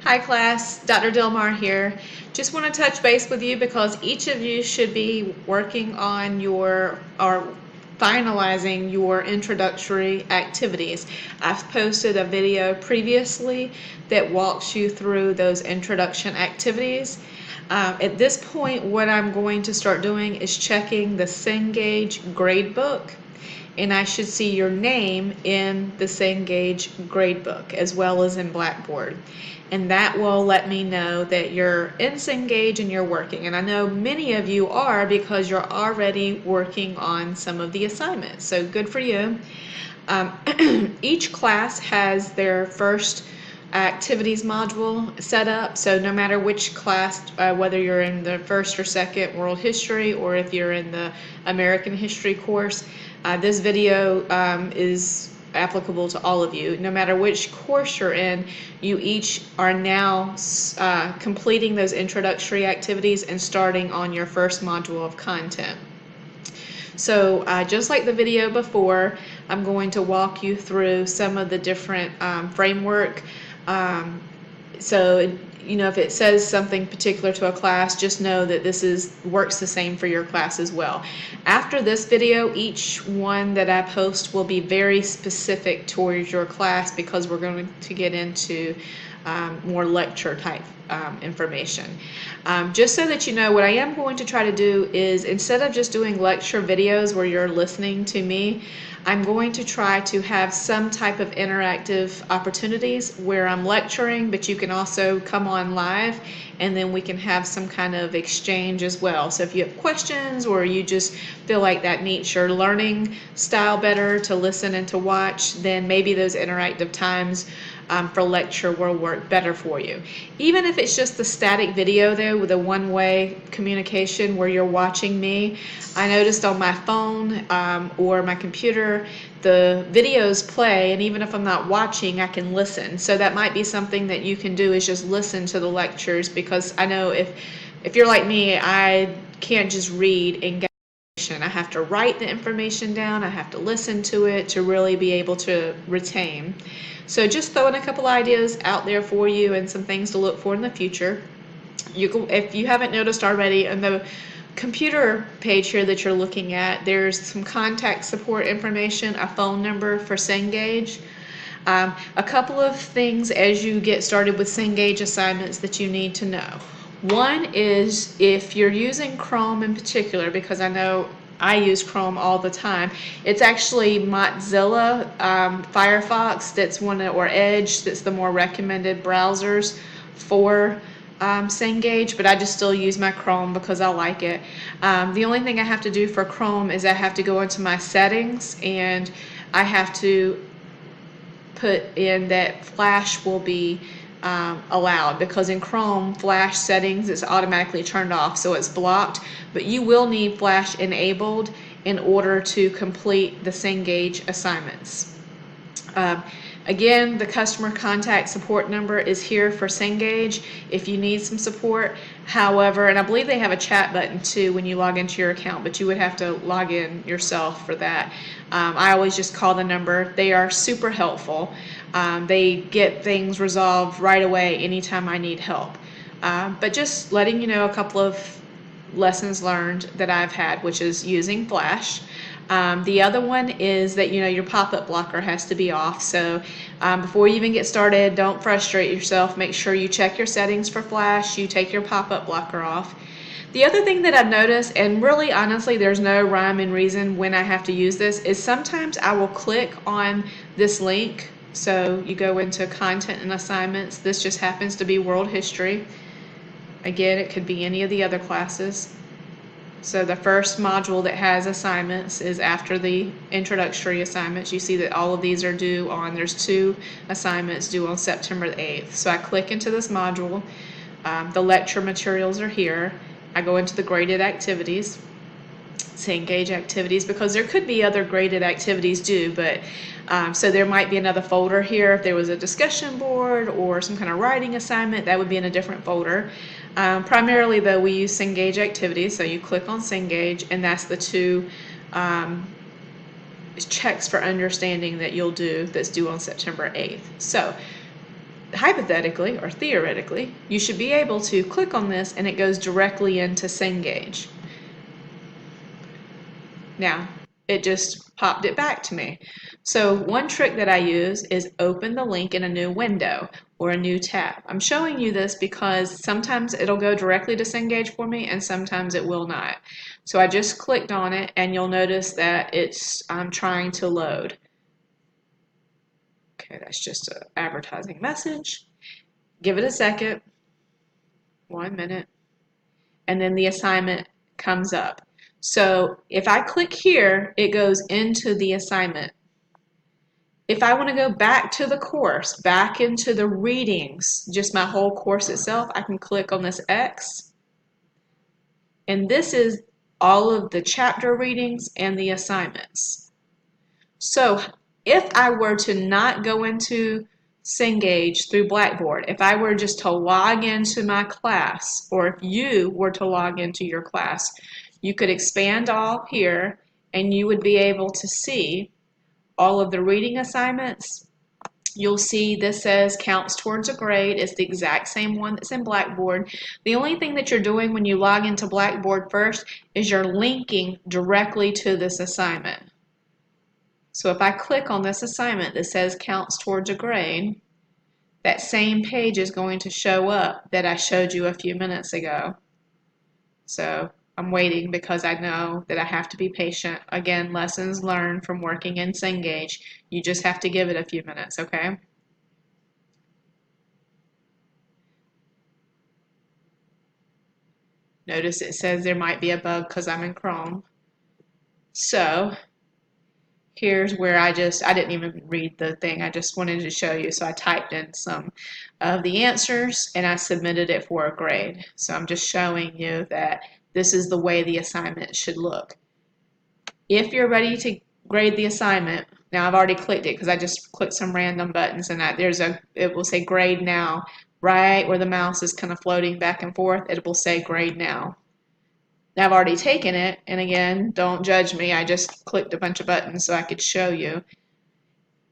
Hi class, Dr. Dilmar here. Just want to touch base with you because each of you should be working on your or finalizing your introductory activities. I've posted a video previously that walks you through those introduction activities. At this point, what I'm going to start doing is checking the Cengage gradebook, and I should see your name in the Cengage gradebook as well as in Blackboard. And that will let me know that you're in Cengage and you're working. And I know many of you are because you're already working on some of the assignments. So good for you. Each class has their first activities module set up, so no matter which class, whether you're in the first or second world history or if you're in the American history course, this video is applicable to all of you. No matter which course you're in, you each are now completing those introductory activities and starting on your first module of content. So just like the video before, I'm going to walk you through some of the different framework. So you know, if it says something particular to a class, just know that this works the same for your class as well. After this video, each one that I post will be very specific towards your class because we're going to get into more lecture type information. Just so that you know, what I am going to try to do is, instead of just doing lecture videos where you're listening to me, I'm going to try to have some type of interactive opportunities where I'm lecturing, but you can also come on live and then we can have some kind of exchange as well. So if you have questions or you just feel like that meets your learning style better to listen and to watch, then maybe those interactive times for lecture will work better for you. Even if it's just the static video though, with a one-way communication where you're watching me, I noticed on my phone or my computer, the videos play, and even if I'm not watching, I can listen. So that might be something that you can do, is just listen to the lectures, because I know if you're like me, I can't just read and get information. I have to write the information down, I have to listen to it to really be able to retain. So just throwing a couple ideas out there for you and some things to look for in the future. If you haven't noticed already, in the computer page here that you're looking at, there's some contact support information, a phone number for Cengage. A couple of things as you get started with Cengage assignments that you need to know. One is, if you're using Chrome in particular, because I know I use Chrome all the time, it's actually Mozilla Firefox that's or Edge that's the more recommended browsers for Cengage, but I just still use my Chrome because I like it. The only thing I have to do for Chrome is I have to go into my settings and I have to put in that Flash will be allowed, because in Chrome, Flash settings is automatically turned off, so it's blocked, but you will need Flash enabled in order to complete the Cengage assignments. Again, the customer contact support number is here for Cengage if you need some support. However, and I believe they have a chat button too when you log into your account, but you would have to log in yourself for that. I always just call the number. They are super helpful. They get things resolved right away anytime I need help. But just letting you know a couple of lessons learned that I've had, which is using Flash. The other one is that, you know, your pop-up blocker has to be off. So before you even get started, don't frustrate yourself. Make sure you check your settings for Flash. You take your pop-up blocker off. The other thing that I've noticed, and really honestly there's no rhyme and reason when I have to use this, is sometimes I will click on this link. So you go into content and assignments. This just happens to be world history. Again, it could be any of the other classes. So the first module that has assignments is after the introductory assignments. You see that all of these are due on, there's 2 assignments due on September the 8th. So I click into this module. The lecture materials are here. I go into the graded activities, Cengage activities, because there could be other graded activities due, but so there might be another folder here. If there was a discussion board or some kind of writing assignment, that would be in a different folder. Primarily though, we use Cengage activities, so you click on Cengage and that's the 2 checks for understanding that you'll do that's due on September 8th. So hypothetically or theoretically, you should be able to click on this and it goes directly into Cengage. Now, it just popped it back to me. So one trick that I use is open the link in a new window or a new tab. I'm showing you this because sometimes it'll go directly to Cengage for me and sometimes it will not. So I just clicked on it and you'll notice that it's trying to load. Okay, that's just an advertising message. Give it a second, 1 minute, and then the assignment comes up. So if I click here, it goes into the assignment. If I want to go back to the course, back into the readings, just my whole course itself, I can click on this X. And this is all of the chapter readings and the assignments. So if I were to not go into Cengage through Blackboard, if I were just to log into my class, or if you were to log into your class, you could expand all here and you would be able to see all of the reading assignments. You'll see this says counts towards a grade. It's the exact same one that's in Blackboard. The only thing that you're doing when you log into Blackboard first is you're linking directly to this assignment. So if I click on this assignment that says counts towards a grade, that same page is going to show up that I showed you a few minutes ago. So I'm waiting because I know that I have to be patient. Again, lessons learned from working in Cengage. You just have to give it a few minutes, okay? Notice it says there might be a bug because I'm in Chrome. So here's where I didn't even read the thing. I just wanted to show you. So I typed in some of the answers and I submitted it for a grade. So I'm just showing you that this is the way the assignment should look. If you're ready to grade the assignment, now I've already clicked it because I just clicked some random buttons and it will say grade now. Right where the mouse is kind of floating back and forth, it will say grade now. Now I've already taken it, and again, don't judge me. I just clicked a bunch of buttons so I could show you.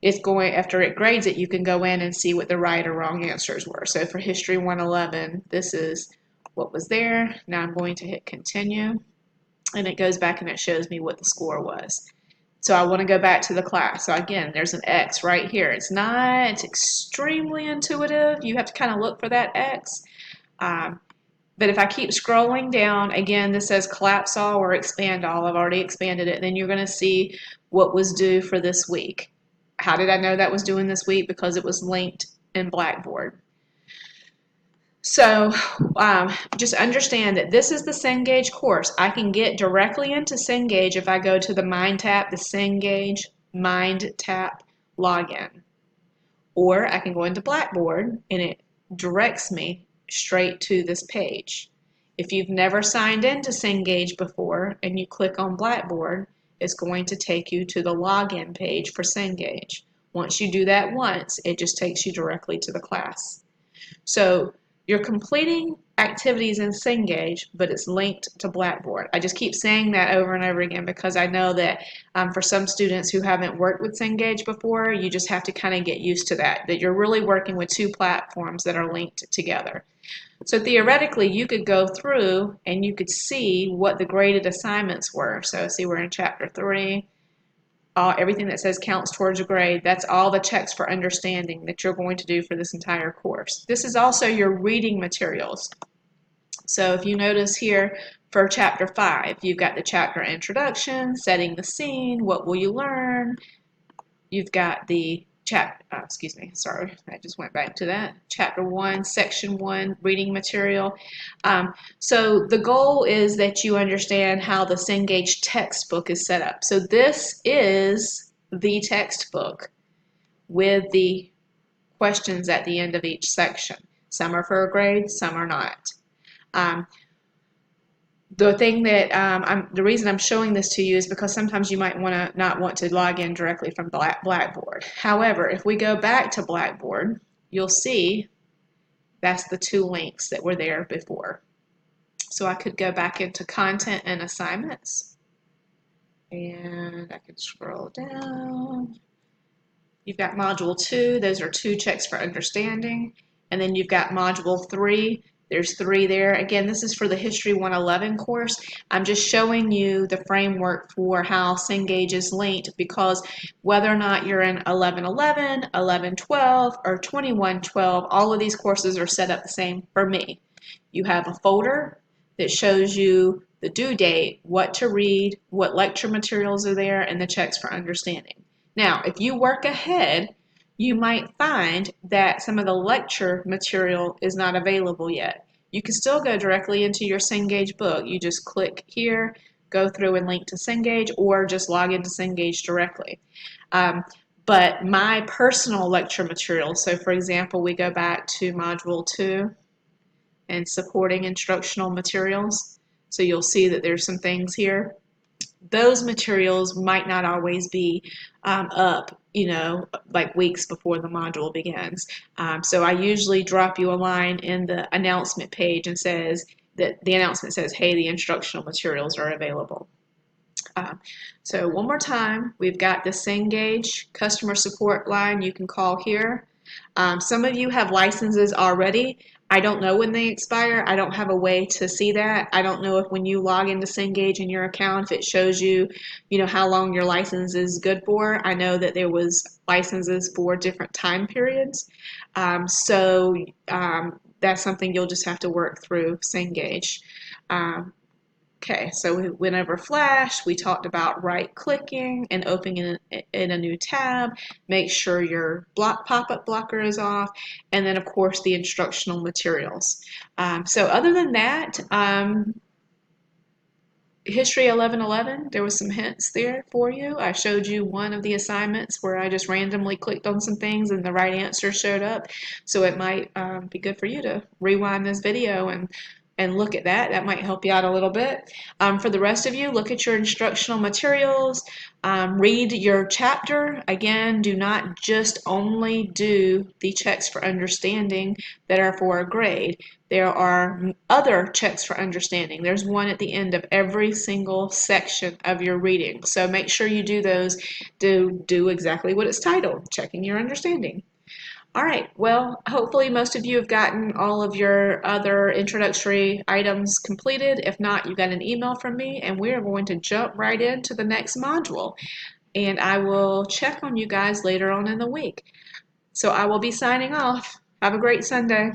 It's going, after it grades it, you can go in and see what the right or wrong answers were. So for History 111, this is what was there. Now I'm going to hit continue, and it goes back and it shows me what the score was. So I want to go back to the class. So again, there's an X right here. It's not extremely intuitive. You have to kind of look for that X. But if I keep scrolling down, again, this says collapse all or expand all. I've already expanded it. Then you're going to see what was due for this week. How did I know that was due in this week? Because it was linked in Blackboard. So just understand that this is the Cengage course. I can get directly into Cengage if I go to the Mind Tap, the Cengage Mind Tap login. Or I can go into Blackboard and it directs me straight to this page. If you've never signed into Cengage before and you click on Blackboard, it's going to take you to the login page for Cengage. Once you do that once, it just takes you directly to the class. So you're completing activities in Cengage, but it's linked to Blackboard. I just keep saying that over and over again because I know that for some students who haven't worked with Cengage before, you just have to kind of get used to that you're really working with two platforms that are linked together. So theoretically, you could go through and you could see what the graded assignments were. So see, we're in Chapter 3. Everything that says counts towards a grade, that's all the checks for understanding that you're going to do for this entire course. This is also your reading materials. So if you notice here for Chapter 5, you've got the chapter introduction, setting the scene, what will you learn. You've got the I just went back to that. Chapter 1, Section 1, reading material. So the goal is that you understand how the Cengage textbook is set up. So this is the textbook with the questions at the end of each section. Some are for a grade, some are not. The thing that the reason I'm showing this to you is because sometimes you might not want to log in directly from Blackboard. However, if we go back to Blackboard, you'll see that's the two links that were there before. So I could go back into content and assignments, and I could scroll down. You've got Module 2, those are 2 checks for understanding. And then you've got Module 3, there's 3 there. Again, this is for the History 111 course. I'm just showing you the framework for how Cengage is linked, because whether or not you're in 1111, 1112, or 2112, all of these courses are set up the same for me. You have a folder that shows you the due date, what to read, what lecture materials are there, and the checks for understanding. Now, if you work ahead, you might find that some of the lecture material is not available yet. You can still go directly into your Cengage book. You just click here, go through and link to Cengage, or just log into Cengage directly. But my personal lecture material, so for example, we go back to Module 2 and supporting instructional materials. So you'll see that there's some things here. Those materials might not always be up, like weeks before the module begins. So I usually drop you a line in the announcement page and says that the announcement says, hey, the instructional materials are available. So one more time, we've got the Cengage customer support line you can call here. Some of you have licenses already. I don't know when they expire. I don't have a way to see that. I don't know if when you log into Cengage in your account, if it shows you, how long your license is good for. I know that there was licenses for different time periods. That's something you'll just have to work through Cengage. Okay, so we went over Flash. We talked about right-clicking and opening in a new tab. Make sure your pop-up blocker is off, and then of course the instructional materials. So other than that, History 1111, there was some hints there for you. I showed you one of the assignments where I just randomly clicked on some things and the right answer showed up. So it might be good for you to rewind this video and look at that. That might help you out a little bit. For the rest of you, look at your instructional materials, read your chapter. Again, do not just only do the checks for understanding that are for a grade. There are other checks for understanding. There's one at the end of every single section of your reading. So make sure you do those. Do exactly what it's titled, checking your understanding. All right, well, hopefully most of you have gotten all of your other introductory items completed. If not, you got an email from me, and we are going to jump right into the next module. And I will check on you guys later on in the week. So I will be signing off. Have a great Sunday.